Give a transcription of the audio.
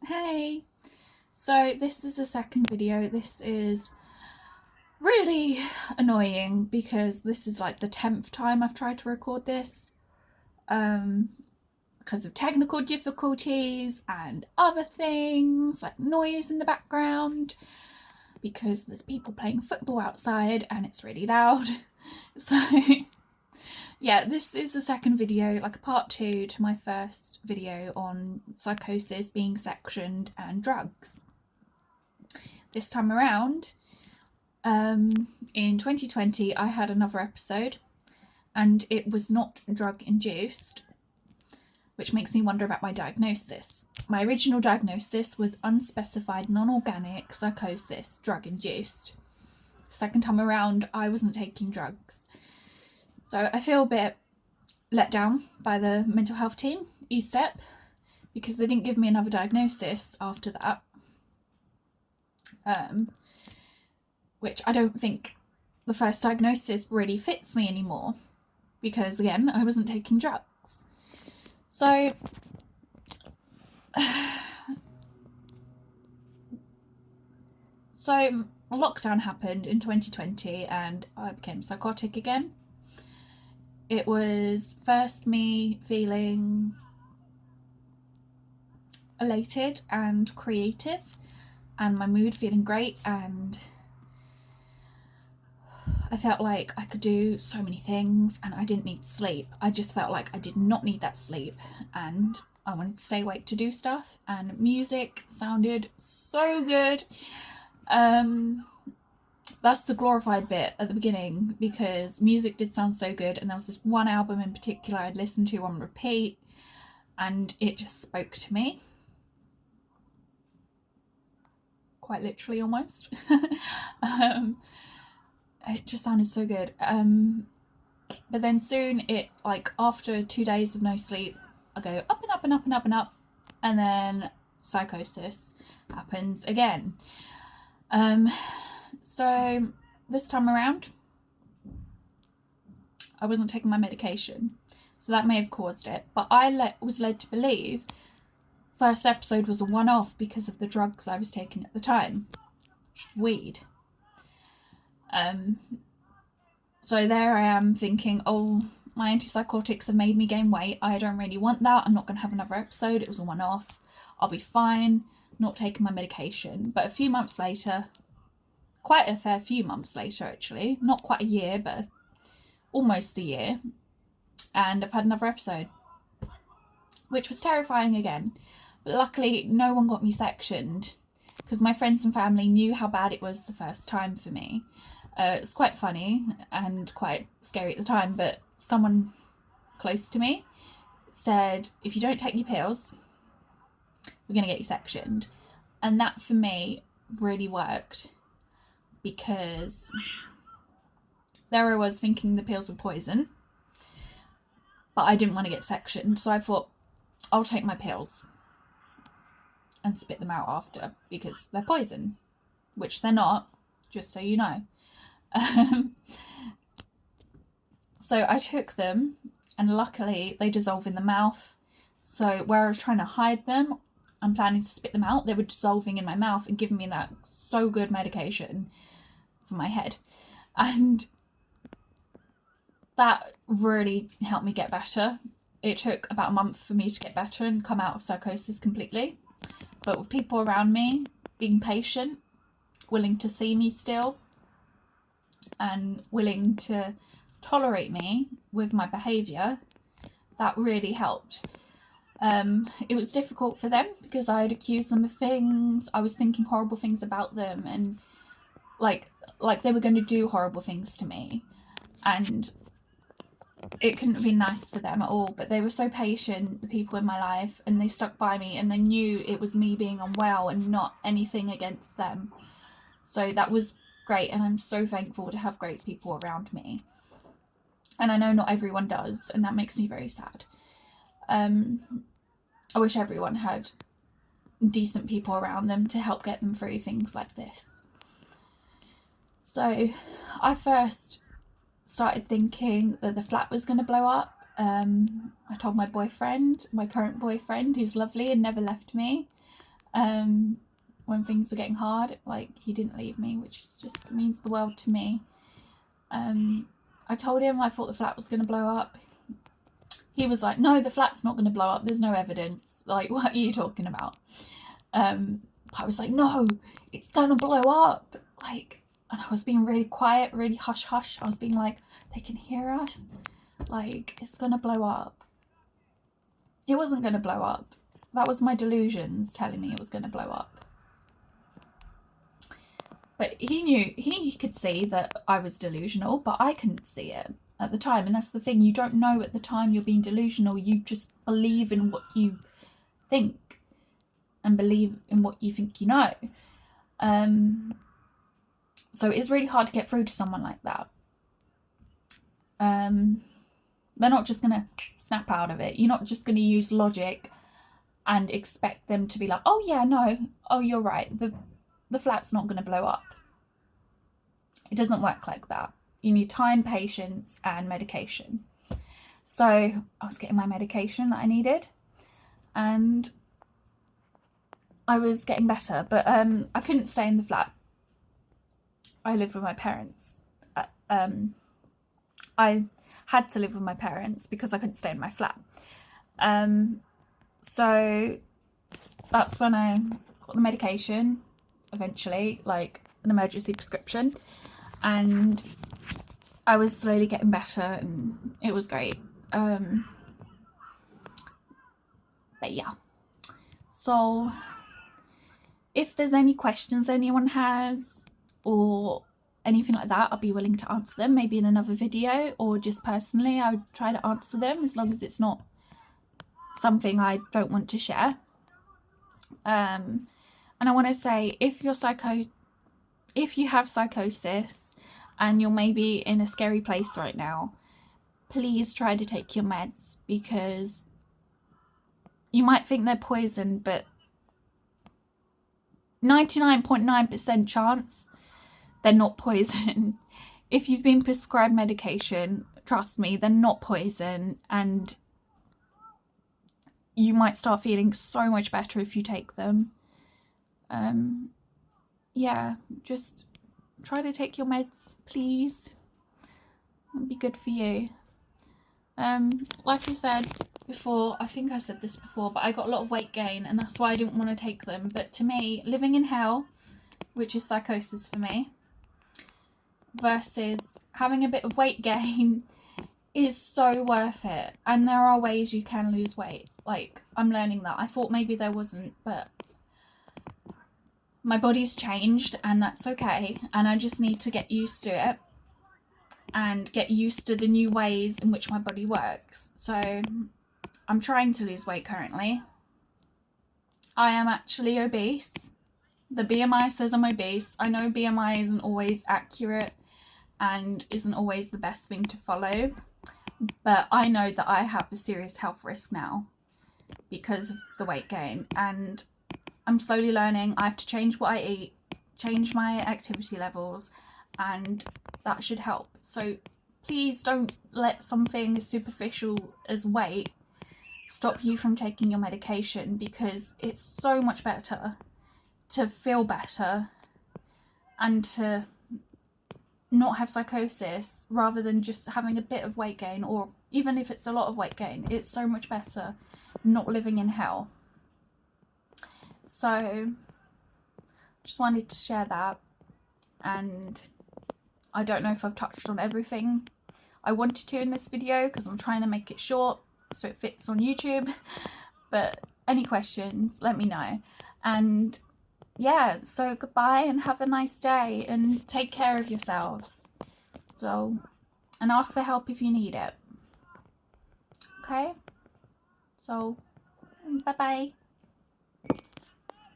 Hey! So this is a second video. This is really annoying because this is like the 10th time I've tried to record this because of technical difficulties and other things like noise in the background because there's people playing football outside and it's really loud. So yeah, this is the second video, like a part 2 to my first video on psychosis, being sectioned and drugs. This time around, in 2020, I had another episode and it was not drug induced, which makes me wonder about my diagnosis. My original diagnosis was unspecified non-organic psychosis, drug induced. Second time around, I wasn't taking drugs. So I feel a bit let down by the mental health team, E-Step, because they didn't give me another diagnosis after that. Which I don't think the first diagnosis really fits me anymore because, again, I wasn't taking drugs. So lockdown happened in 2020 and I became psychotic again. It was first me feeling elated and creative and my mood feeling great, and I felt like I could do so many things and I didn't need sleep. I just felt like I did not need that sleep and I wanted to stay awake to do stuff, and music sounded so good. That's the glorified bit at the beginning because music did sound so good, and there was this one album in particular I'd listened to on repeat and it just spoke to me. Quite literally, almost. It just sounded so good. But then soon it, like after 2 days of no sleep, I go up and up and up and up and up, and then psychosis happens again. So this time around I wasn't taking my medication, so that may have caused it, but I was led to believe first episode was a one-off because of the drugs I was taking at the time, which is weed. So there I am thinking, oh, my antipsychotics have made me gain weight. I don't really want that. I'm not going to have another episode. It was a one-off. I'll be fine, not taking my medication. But a few months later, quite a fair few months later actually, not quite a year, but almost a year, and I've had another episode, which was terrifying again. But luckily no one got me sectioned because my friends and family knew how bad it was the first time for me. It's quite funny and quite scary at the time, but someone close to me said, if you don't take your pills, we're going to get you sectioned. And that for me really worked because there I was thinking the pills were poison, but I didn't want to get sectioned, so I thought I'll take my pills and spit them out after because they're poison, which they're not, just so you know. So I took them and luckily they dissolve in the mouth, so where I was trying to hide them and planning to spit them out, they were dissolving in my mouth and giving me that so good medication for my head, and that really helped me get better. It took about a month for me to get better and come out of psychosis completely, but with people around me being patient, willing to see me still, and willing to tolerate me with my behaviour, that really helped. It was difficult for them because I had accused them of things. I was thinking horrible things about them, and like they were going to do horrible things to me, and it couldn't have been nice for them at all. But they were so patient, the people in my life, and they stuck by me, and they knew it was me being unwell and not anything against them. So that was great, and I'm so thankful to have great people around me. And I know not everyone does, and that makes me very sad. I wish everyone had decent people around them to help get them through things like this. So I first started thinking that the flat was going to blow up. I told my boyfriend, my current boyfriend, who's lovely and never left me, when things were getting hard. Like, he didn't leave me, which just means the world to me. I told him I thought the flat was going to blow up. He was like, no, the flat's not going to blow up. There's no evidence. Like, what are you talking about? I was like, no, it's going to blow up. Like, and I was being really quiet, really hush hush. I was being like, they can hear us. Like, it's going to blow up. It wasn't going to blow up. That was my delusions telling me it was going to blow up. But he knew, he could see that I was delusional, but I couldn't see it at the time. And that's the thing, you don't know at the time you're being delusional. You just believe in what you think and believe in what you think you know. So it's really hard to get through to someone like that. They're not just going to snap out of it. You're not just going to use logic and expect them to be like, oh yeah, no, oh, you're right, the flat's not going to blow up. It doesn't work like that. You need time, patience, and medication. So I was getting my medication that I needed, and I was getting better, but I couldn't stay in the flat. I lived with my parents. I had to live with my parents because I couldn't stay in my flat. So that's when I got the medication, eventually, like an emergency prescription, and I was slowly getting better, and it was great. But yeah, so if there's any questions anyone has or anything like that, I'll be willing to answer them, maybe in another video, or just personally I would try to answer them, as long as it's not something I don't want to share. And I want to say, if you have psychosis and you're maybe in a scary place right now, please try to take your meds, because you might think they're poison, but 99.9% chance they're not poison. If you've been prescribed medication, trust me, they're not poison, and you might start feeling so much better if you take them. Yeah, just try to take your meds, please. It'll be good for you. Like I said before, I think I said this before, but I got a lot of weight gain, and that's why I didn't want to take them. But to me, living in hell, which is psychosis for me, versus having a bit of weight gain is so worth it. And there are ways you can lose weight. Like, I'm learning that. I thought maybe there wasn't, but my body's changed, and that's okay. And I just need to get used to it and get used to the new ways in which my body works. So I'm trying to lose weight currently. I am actually obese. The BMI says I'm obese. I know BMI isn't always accurate and isn't always the best thing to follow, but I know that I have a serious health risk now because of the weight gain, and I'm slowly learning. I have to change what I eat, change my activity levels, and that should help. So please don't let something as superficial as weight stop you from taking your medication, because it's so much better to feel better and to not have psychosis rather than just having a bit of weight gain, or even if it's a lot of weight gain. It's so much better not living in hell. So just wanted to share that, and I don't know if I've touched on everything I wanted to in this video, because I'm trying to make it short so it fits on YouTube. But any questions, let me know. And yeah, so goodbye and have a nice day, and take care of yourselves. So, and ask for help if you need it. Okay? So, bye bye.